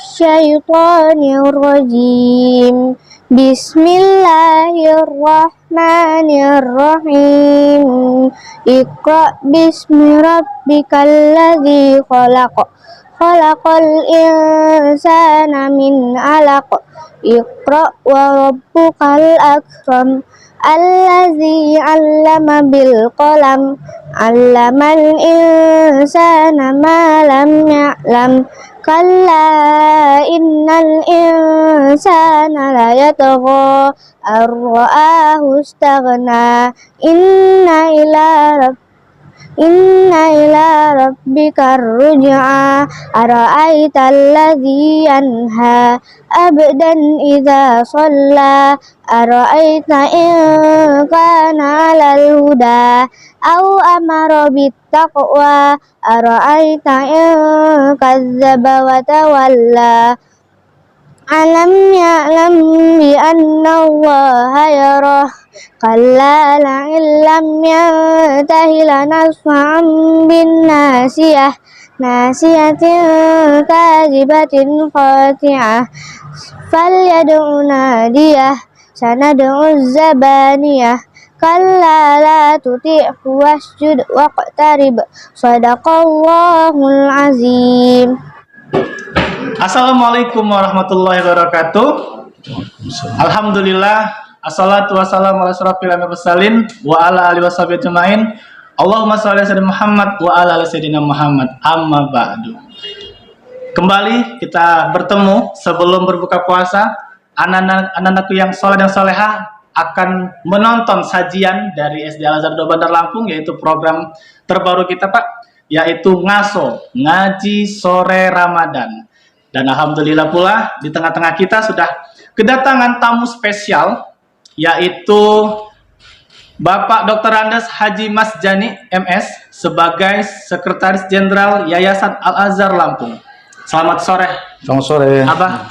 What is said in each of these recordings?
minasyaitonir rajim. Bismillahirrahmanirrahim. Iqra bismi rabbikal ladzi khalaq. Khalaqal insana min 'alaq. Iqra wa rabbukal akram. Allazi 'allama bil qalam. 'Allamal insana ma lam ya'lam. Kalla innal insana la yatgha ar-ra'ahu istaghna. Inna ila rabbika ruj'a. Ara'aital ladzi yanha abdan idza shalla. Ara'aita in kana 'alal huda aw amara bittaqwa. Ara'aita in kadzdzaba wa tawalla. Alam ya'lam bi anna Allaha yarah. Kalla la'in lam yantahi lanasfa'an bin nasiyah. Nasiyatin kadzibatin khati'ah. Falyad'u nadiyah. Sanad'u zabaniyah. Kalla la tuti'hu wasjud waqtarib. Shadaqallahul azim. Assalamualaikum warahmatullahi wabarakatuh. Alhamdulillah, assalatu wassalamu ala asyrofil mursalin wa ala alihi washabihi ajmain. Allahumma shalli ala sayyidina Muhammad wa ala ali sayyidina Muhammad. Amma ba'du. Kembali kita bertemu sebelum berbuka puasa. Anak-anakku yang soleh dan soleha akan menonton sajian dari SD Al Azhar 2 Bandar Lampung, yaitu program terbaru kita, Pak, yaitu ngaso, ngaji sore Ramadan. Dan alhamdulillah pula di tengah-tengah kita sudah kedatangan tamu spesial, yaitu Bapak Dr. Andes Haji Mas Jani MS sebagai Sekretaris Jenderal Yayasan Al Azhar Lampung. Selamat sore. Selamat sore. Abah,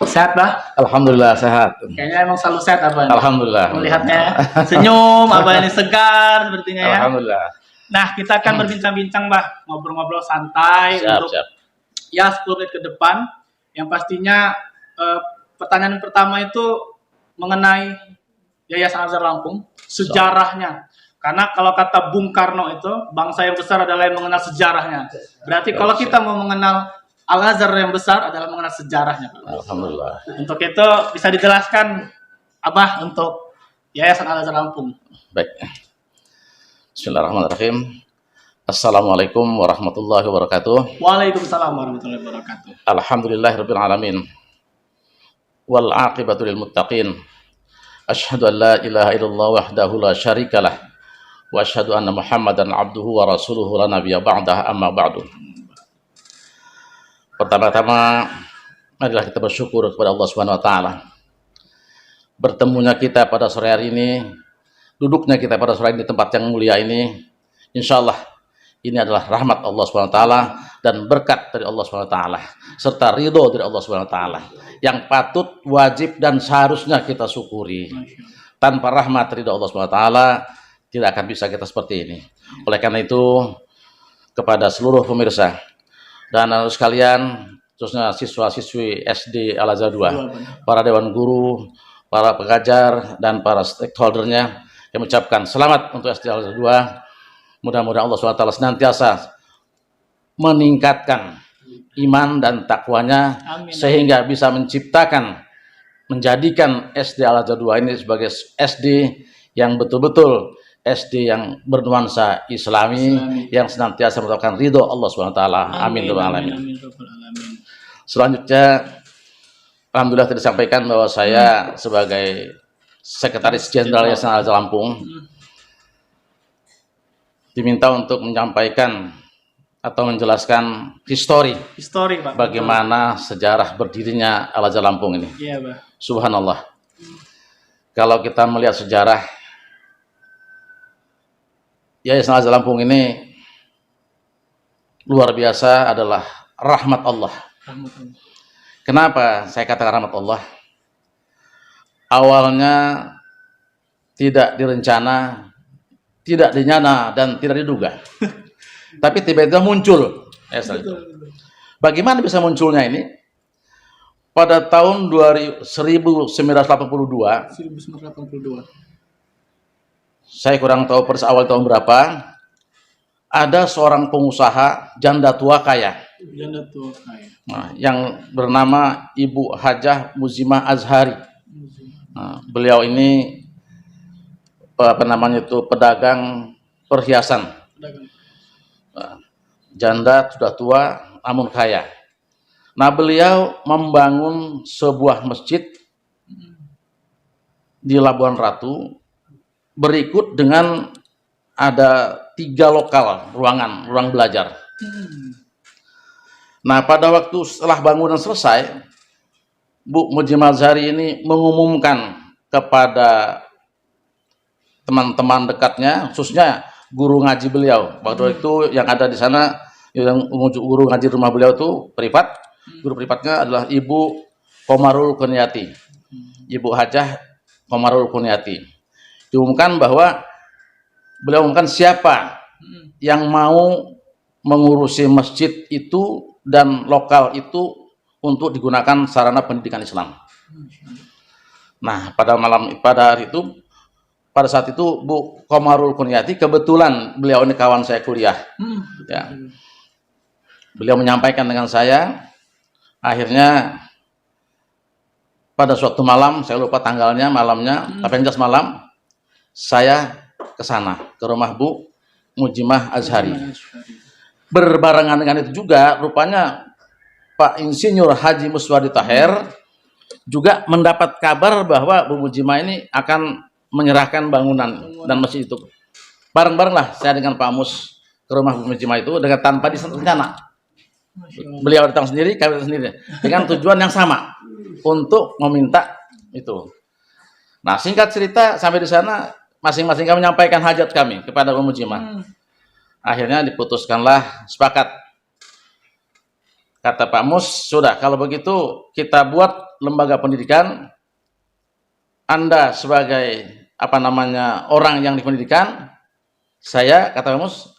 sehat, Bah? Alhamdulillah sehat. Kayaknya emang selalu sehat, Abah. Alhamdulillah. Melihatnya senyum, Abah ini segar sepertinya ya. Alhamdulillah. Nah, kita akan berbincang-bincang, Bah, ngobrol-ngobrol santai untuk ya 10 menit ke depan. Yang pastinya pertanyaan pertama itu mengenai Yayasan Al Azhar Lampung, sejarahnya. Karena kalau kata Bung Karno itu, bangsa yang besar adalah yang mengenal sejarahnya. Berarti kalau kita mau mengenal Al Azhar yang besar adalah mengenal sejarahnya, Pak. Alhamdulillah. Untuk itu bisa dijelaskan, Abah, untuk Yayasan Al Azhar Lampung. Baik. Bismillahirrahmanirrahim. Assalamualaikum warahmatullahi wabarakatuh. Waalaikumsalam warahmatullahi wabarakatuh. Alhamdulillahirabbil alamin. Wal aqibatu lil muttaqin. Asyhadu an la ilaha illallah wahdahu la syarikalah wa asyhadu anna Muhammadan abduhu wa rasuluhu la nabiyya ba'dah, amma ba'du. Pertama-tama marilah kita bersyukur kepada Allah Subhanahu wa taala. Bertemunya kita pada sore hari ini, duduknya kita pada sore hari ini di tempat yang mulia ini, insyaallah ini adalah rahmat Allah SWT dan berkat dari Allah SWT serta ridho dari Allah SWT yang patut, wajib dan seharusnya kita syukuri. Tanpa rahmat ridho Allah SWT tidak akan bisa kita seperti ini. Oleh karena itu, kepada seluruh pemirsa dan anak sekalian, khususnya siswa-siswi SD Al Azhar 2, para dewan guru, para pengajar dan para stakeholdernya, yang mengucapkan selamat untuk SD Al Azhar 2. Mudah-mudahan Allah SWT senantiasa meningkatkan iman dan takwanya. Amin. Sehingga bisa menjadikan SD Al Azhar 2 ini sebagai SD yang betul-betul SD yang bernuansa Islami, yang senantiasa mendapatkan ridho Allah SWT. Amin. Amin. Selanjutnya, alhamdulillah tadi disampaikan bahwa saya sebagai Sekretaris Jenderal Yayasan Al Azhar Lampung diminta untuk menyampaikan atau menjelaskan histori Pak, bagaimana sejarah berdirinya Al Azhar Lampung ini. Iya, Pak. Subhanallah. Kalau kita melihat sejarah Yayasan Al Azhar Lampung ini luar biasa, adalah rahmat Allah. Kenapa saya katakan rahmat Allah? Awalnya tidak direncana, tidak dinyana dan tidak diduga. Tapi tiba-tiba muncul. Bagaimana bisa munculnya ini? pada tahun 1982, 1982. saya kurang tahu persis awal tahun berapa, ada seorang pengusaha janda tua kaya, Janda tua kaya. nah, yang bernama Ibu Hajah Muzimah Azhari. Nah, beliau ini apa namanya itu pedagang perhiasan. Pedagang. Nah, janda sudah tua namun kaya. Nah, beliau membangun sebuah masjid di Labuan Ratu berikut dengan ada 3 lokal ruang belajar. Nah, pada waktu setelah bangunan selesai, Bu Muzimah Azhari ini mengumumkan kepada teman-teman dekatnya, khususnya guru ngaji beliau. Waktu itu yang ada di sana, yang guru ngaji rumah beliau itu privat. Guru privatnya adalah Ibu Komarul Kuniati, Ibu Hajah Komarul Kuniati. Diumumkan bahwa beliau umumkan siapa yang mau mengurusi masjid itu dan lokal itu untuk digunakan sarana pendidikan Islam. Nah, pada hari itu, pada saat itu Bu Komarul Kuniati, kebetulan beliau ini kawan saya kuliah. Ya. Beliau menyampaikan dengan saya. Akhirnya pada suatu malam, saya lupa tanggalnya, malamnya, tapi yang jelas malam, saya ke sana, ke rumah Bu Muzimah Azhari. Berbarengan dengan itu juga, rupanya Pak Insinyur Haji Muswadi Tahir juga mendapat kabar bahwa Bu Muzimah ini akan menyerahkan bangunan dan masjid itu. Bareng-barenglah saya dengan Pak Mus ke rumah Bu Muzimah itu dengan tanpa direncana. Beliau datang sendiri, kami datang sendiri, dengan tujuan yang sama untuk meminta itu. Nah, singkat cerita sampai di sana masing-masing kami menyampaikan hajat kami kepada Bu Muzimah. Akhirnya diputuskanlah sepakat. Kata Pak Mus, sudah kalau begitu kita buat lembaga pendidikan. Anda sebagai apa namanya orang yang di pendidikan, saya kata Pak Mus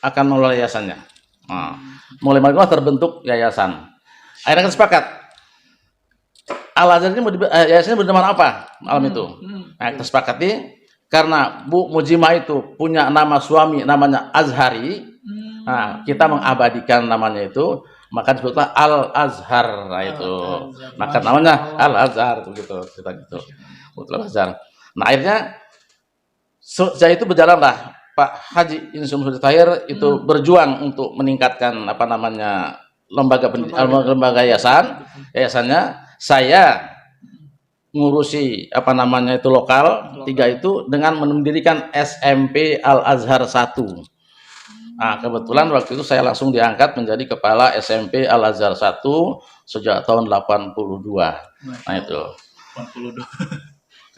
akan mengelola yayasannya. Nah, mulai malam terbentuk yayasan. Akhirnya kita sepakat. Al-Azhar ini yayasannya bernama apa malam itu? Nah, kita sepakati karena Bu Muzimah itu punya nama suami namanya Azhari. Nah, kita mengabadikan namanya itu, maka disebutlah Al-Azhar. Nah, itu. Maka namanya Al-Azhar begitu, kita gitu. Al-Azhar. Nah, akhirnya sejak itu berjalanlah Pak Haji Insinyur Muswadi Tahir itu berjuang untuk meningkatkan apa namanya lembaga yayasannya. Saya ngurusi apa namanya itu lokal 3 itu dengan mendirikan SMP Al-Azhar 1. Nah, kebetulan waktu itu saya langsung diangkat menjadi kepala SMP Al-Azhar 1 sejak tahun 82. Nah, itu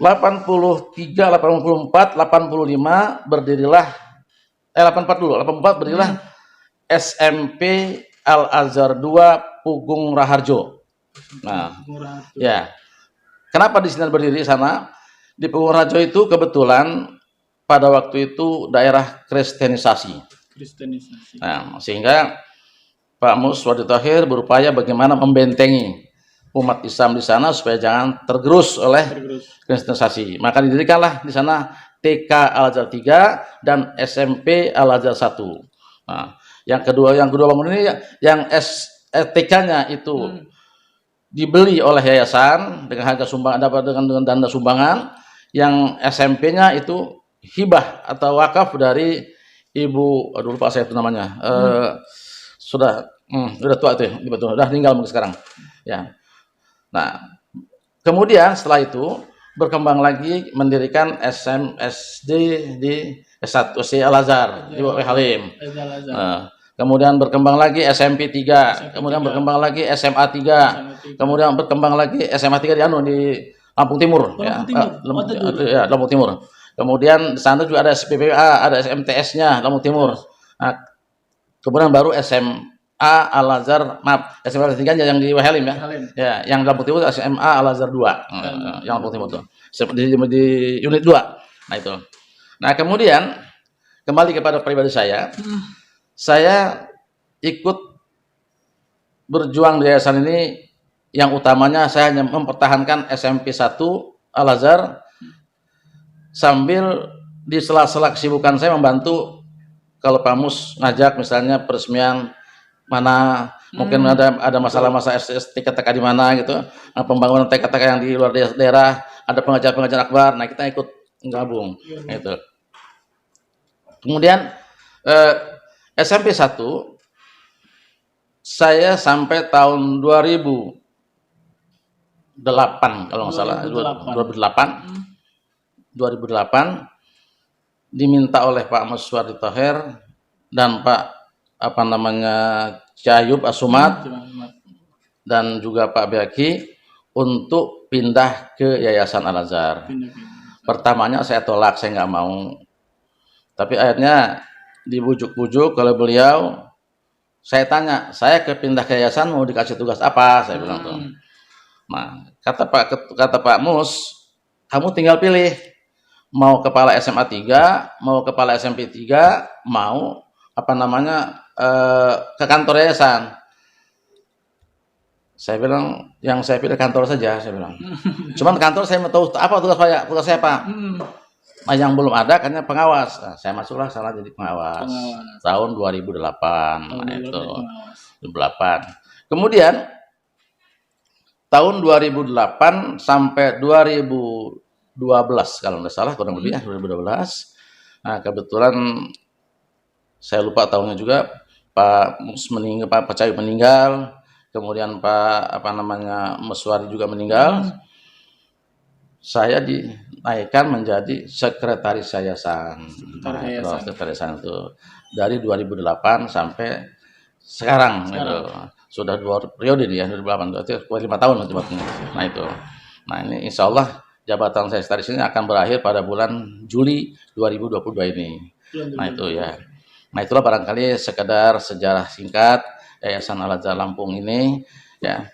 83, 84, 85 berdirilah 84 berdirilah SMP Al-Azhar 2 Pugung Raharjo. Nah, ya. Kenapa di sini berdiri sana? Di Pugung Raharjo itu kebetulan pada waktu itu daerah kristenisasi. Nah, sehingga Pak Muswadi Tahir berupaya bagaimana membentengi umat Islam di sana supaya jangan tergerus oleh kristenisasi. Maka didirikanlah di sana TK Al-Azhar 3 dan SMP Al-Azhar 1. Nah, yang kedua bangunan ini yang TK-nya itu dibeli oleh yayasan dengan harga sumbangan, dapat dengan dana sumbangan. Yang SMP-nya itu hibah atau wakaf dari Ibu, aduh lupa saya itu namanya. Sudah tua itu, sudah tinggal mungkin sekarang. Ya. Nah, kemudian setelah itu berkembang lagi mendirikan SD di S1 Al-Azhar di Wahid Halim. Kemudian berkembang lagi SMP 3, kemudian berkembang lagi SMA 3, kemudian berkembang lagi SMA 3 di Lampung Timur, Lampung Timur. Kemudian di sana juga ada SPPA, ada SMTS-nya Lampung Timur. Nah, kemudian baru SMA Al-Azhar, SMA Al-Azhar 3 yang di Wahid Halim ya. Ya, yang Lampung Timur SMA Al-Azhar 2. Yang Lampung Timur tuh. Di unit 2. Nah, itu. Nah, kemudian kembali kepada pribadi saya. Saya ikut berjuang di yayasan ini yang utamanya saya hanya mempertahankan SMP 1 Al-Azhar sambil di sela-sela kesibukan saya membantu kalau Pak Mus ngajak misalnya peresmian mana mungkin ada masalah-masalah TK-TK di mana gitu, pembangunan TK-TK yang di luar daerah, ada pengajar-pengajar akbar, nah kita ikut gabung gitu. Kemudian SMP 1 saya sampai tahun 2008 kalau nggak salah 2008 diminta oleh Pak Muswardi Thoher dan Pak Cayub Asumat dan juga Pak Baki untuk pindah ke Yayasan Al-Azhar. Pertamanya saya tolak, saya nggak mau. Tapi akhirnya dibujuk-bujuk kalau beliau, saya tanya, saya pindah ke yayasan mau dikasih tugas apa? Saya bilang tuh. Nah, kata Pak Mus, kamu tinggal pilih mau kepala SMA 3, mau kepala SMP 3, mau ke kantor yayasan. Saya bilang, yang saya pilih kantor saja, saya bilang. Cuman kantor saya mau tahu apa tugas saya Pak. Nah, yang belum ada karena pengawas. Nah, saya masuklah sana jadi pengawas. Tahun 2008. Nah, itu 2008. Kemudian tahun 2008 sampai 2012 kalau nggak salah kurang lebih ya 2012. Nah, kebetulan saya lupa tahunnya juga Pak Mus meninggal, Pak Cayub meninggal, kemudian Pak Muswari juga meninggal. Saya dinaikkan menjadi sekretaris yayasan. Sekretaris yayasan itu dari 2008 sampai sekarang. Gitu. Sudah 2 periode nih ya, 2008 berarti 5 tahun nanti waktunya. Nah itu. Nah ini insya Allah jabatan saya sekretaris ini akan berakhir pada bulan Juli 2022 ini. Nah itu ya. Nah itulah barangkali sekedar sejarah singkat Yayasan Al-Azhar Lampung ini ya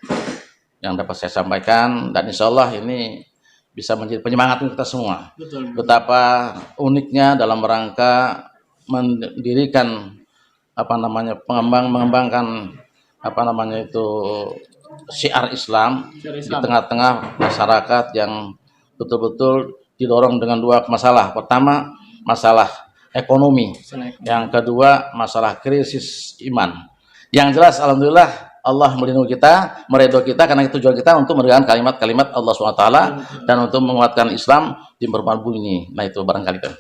yang dapat saya sampaikan, dan insya Allah ini bisa menjadi penyemangat untuk kita semua. Betul. Betapa uniknya dalam rangka mendirikan mengembangkan syiar Islam di tengah-tengah masyarakat yang betul-betul didorong dengan 2 masalah. Pertama, masalah ekonomi. Yang kedua, masalah krisis iman. Yang jelas alhamdulillah Allah melindungi kita, meridhoi kita karena tujuan kita untuk menegakkan kalimat-kalimat Allah SWT dan untuk menguatkan Islam di permukaan bumi ini. Nah itu barangkali kan.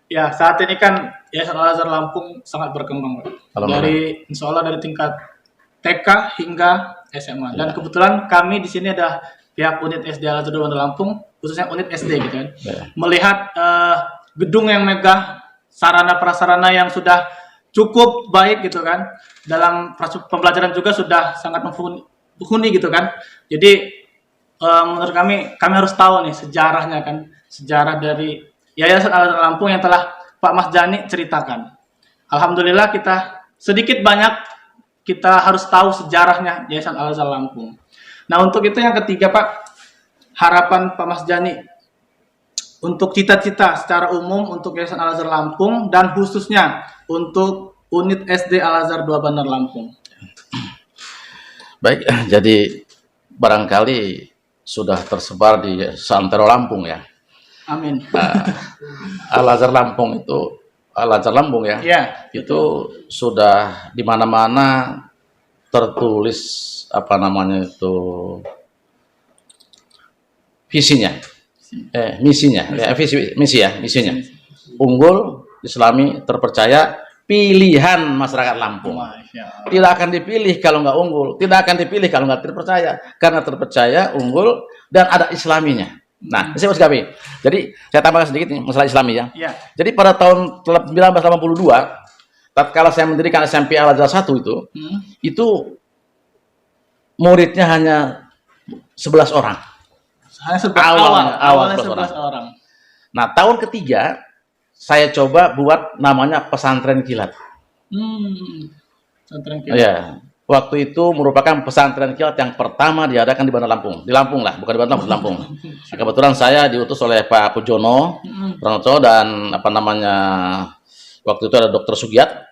Ya, saat ini kan Yayasan Al-Azhar Lampung sangat berkembang, dari insya Allah dari tingkat TK hingga SMA. Dan kebetulan kami di sini ada pihak unit SD Al-Azhar Lampung, khususnya unit SD gitu kan. Melihat gedung yang megah, sarana prasarana yang sudah cukup baik gitu kan. Dalam pembelajaran juga sudah sangat mumpuni gitu kan. Jadi menurut kami harus tahu nih sejarahnya kan, sejarah dari Yayasan Al-Azhar Lampung yang telah Pak Mas Jani ceritakan. Alhamdulillah kita sedikit banyak kita harus tahu sejarahnya Yayasan Al-Azhar Lampung. Nah untuk itu yang ketiga Pak, harapan Pak Mas Jani untuk cita-cita secara umum untuk Yayasan Al-Azhar Lampung dan khususnya untuk unit SD Al-Azhar 2 Bandar Lampung. Baik, jadi barangkali sudah tersebar di seantero Lampung ya. Amin. Al-Azhar Lampung itu, Al-Azhar Lampung ya, itu sudah di mana-mana tertulis visinya, misinya, misinya. Unggul, Islami, terpercaya, pilihan masyarakat Lampung. Tidak akan dipilih kalau nggak unggul, tidak akan dipilih kalau nggak terpercaya, karena terpercaya, unggul, dan ada Islaminya. Nah, saya Mas Gabi. Jadi saya tambahkan sedikit nih masalah Islami ya. Jadi pada tahun 1982, tatkala saya mendirikan SMP Al-Azhar 1 itu muridnya hanya 11 orang. Hanya awalnya 11 orang. Nah, tahun ketiga saya coba buat namanya pesantren kilat. Pesantren kilat. Ya. Waktu itu merupakan pesantren kilat yang pertama diadakan di Bandar Lampung. Di Lampung lah, bukan di Bandar Lampung, di Lampung. Nah, kebetulan saya diutus oleh Pak Pujono, dan waktu itu ada Dr. Sugiat.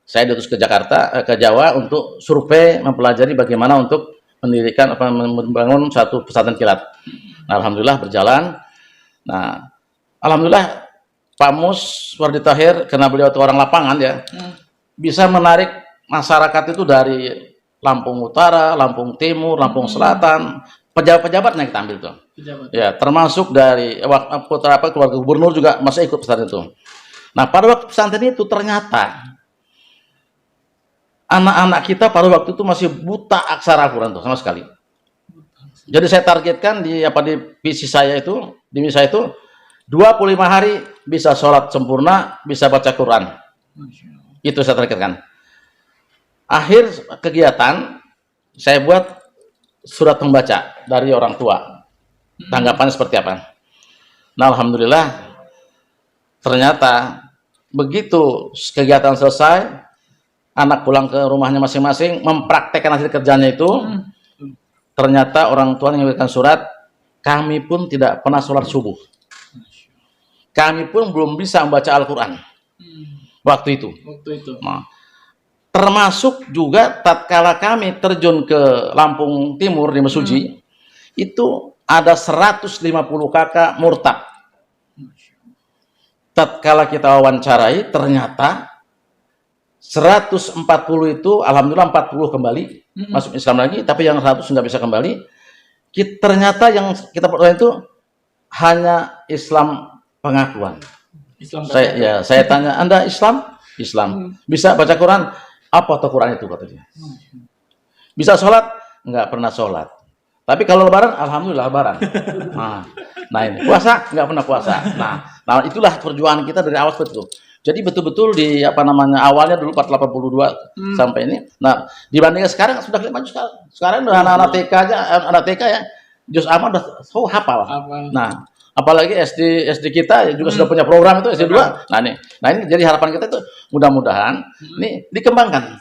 Saya diutus ke Jakarta, ke Jawa untuk survei mempelajari bagaimana untuk mendirikan membangun satu pesantren kilat. Nah, alhamdulillah berjalan. Nah, alhamdulillah Pak Mus Wardi Tahir, karena beliau itu orang lapangan ya, bisa menarik masyarakat itu dari Lampung Utara, Lampung Timur, Lampung Selatan, pejabat-pejabatnya kita ambil tuh. Ya, termasuk dari keluarga gubernur juga masih ikut pesantren itu. Nah, pada waktu pesantren itu ternyata anak-anak kita pada waktu itu masih buta aksara Al-Quran tuh sama sekali. Jadi saya targetkan di visi saya itu, di misi saya itu 25 hari bisa sholat sempurna, bisa baca Quran. Itu saya targetkan. Akhir kegiatan saya buat surat membaca dari orang tua. Tanggapannya seperti apa? Nah, alhamdulillah ternyata begitu kegiatan selesai, anak pulang ke rumahnya masing-masing mempraktekkan hasil kerjanya itu, ternyata orang tua yang memberikan surat, kami pun tidak pernah sholat subuh. Kami pun belum bisa membaca Al-Quran waktu itu. Nah, termasuk juga tatkala kami terjun ke Lampung Timur di Mesuji, itu ada 150 kakak murtad. Tatkala kita wawancarai, ternyata 140 itu, alhamdulillah 40 kembali masuk Islam lagi, tapi yang 100 nggak bisa kembali. Ternyata yang kita percaya itu hanya Islam pengakuan. Saya tanya, Anda Islam? Islam. Bisa baca Quran? Apa tuh Quran itu katanya? Bisa sholat? Nggak pernah sholat. Tapi kalau lebaran, alhamdulillah lebaran. Nah ini puasa nggak pernah puasa. Nah itulah perjuangan kita dari awal seperti itu. Jadi betul-betul di awalnya dulu 482 sampai ini. Nah dibandingkan sekarang sudah maju sekarang. Sekarang udah anak-anak TK aja, anak TK ya, juz amma udah hafal. Nah apalagi SD kita juga sudah punya program itu SD 2. Nah ini jadi harapan kita itu mudah-mudahan ini dikembangkan.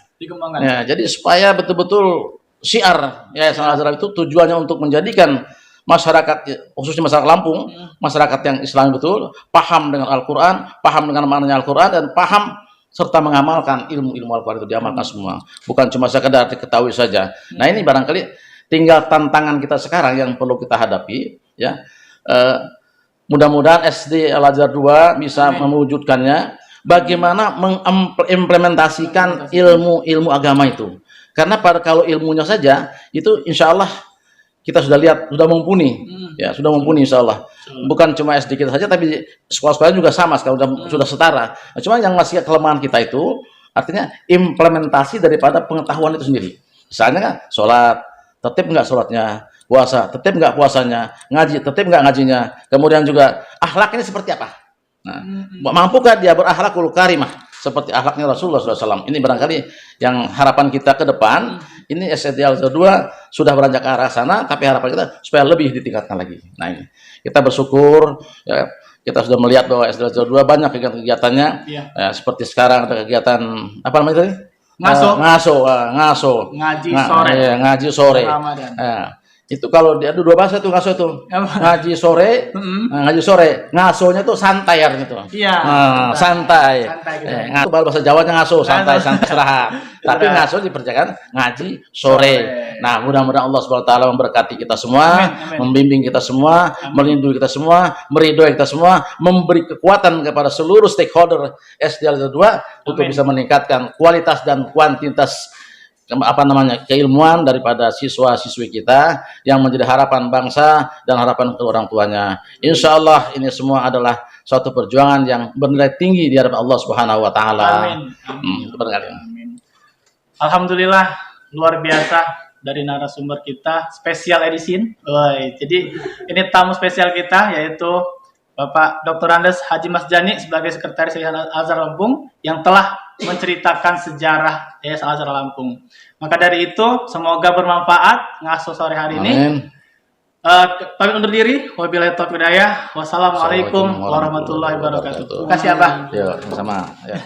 Ya, jadi supaya betul-betul syiar Yayasan Al-Azhar itu tujuannya untuk menjadikan masyarakat, khususnya masyarakat Lampung, masyarakat yang Islam betul, paham dengan Al-Quran, paham dengan maknanya Al-Quran, dan paham serta mengamalkan ilmu-ilmu Al-Quran itu diamalkan semua. Bukan cuma sekedar diketahui saja. Nah ini barangkali tinggal tantangan kita sekarang yang perlu kita hadapi. Ya, mudah-mudahan SD Al-Azhar 2 bisa mewujudkannya. Bagaimana mengimplementasikan ilmu-ilmu agama itu. Karena kalau ilmunya saja, itu insya Allah kita sudah lihat, sudah mumpuni. Ya, sudah mumpuni insya Allah. Bukan cuma SD kita saja, tapi sekolah-sekolah juga sama, sekarang sudah setara. Nah, cuma yang masih kelemahan kita itu, artinya implementasi daripada pengetahuan itu sendiri. Misalnya kan, sholat, tertib nggak sholatnya, puasa, tertib nggak puasanya, ngaji, tertib nggak ngajinya. Kemudian juga, akhlak ini seperti apa? Nah, mampukah dia berakhlakul karimah seperti akhlaknya Rasulullah SAW? Ini barangkali yang harapan kita ke depan. Ini SD Al-Azhar 2 sudah beranjak ke arah sana, tapi harapan kita supaya lebih ditingkatkan lagi. Nah ini kita bersyukur ya, kita sudah melihat bahwa SD Al-Azhar 2 banyak kegiatan-kegiatannya. Ya, seperti sekarang ada kegiatan apa namanya tadi? Ngaso. Ngaji sore. Ya. Itu kalau ada dua bahasa tuh ngaso itu. Ngaji sore, ngasonya tuh santai artinya tuh. Iya. Santai. Ngaso bahasa Jawanya ngaso, santai istirahat. Tapi ngaso diperjakan ngaji sore. Nah, mudah-mudahan Allah Subhanahu wa taala memberkati kita semua, membimbing kita semua, melindungi kita semua, meridhoi kita semua, memberi kekuatan kepada seluruh stakeholder SD Al-Azhar 2 untuk bisa meningkatkan kualitas dan kuantitas keilmuan daripada siswa-siswi kita yang menjadi harapan bangsa dan harapan ke orang tuanya. Insya Allah ini semua adalah suatu perjuangan yang bernilai tinggi di hadapan Allah Subhanahu wa taala. Amin. Alhamdulillah, luar biasa dari narasumber kita, spesial edisi. Jadi ini tamu spesial kita yaitu Bapak Dr. Andes Haji Mas Jani sebagai Sekretaris Yayasan Al-Azhar Lampung yang telah menceritakan sejarah Yayasan Al-Azhar Lampung. Maka dari itu semoga bermanfaat ngaso sore hari ini. Pamit undur diri. Wabillahi taufiq wal hidayah. Wassalamualaikum warahmatullahi wabarakatuh. Terima kasih Abah. Ya, sama-sama. Ya.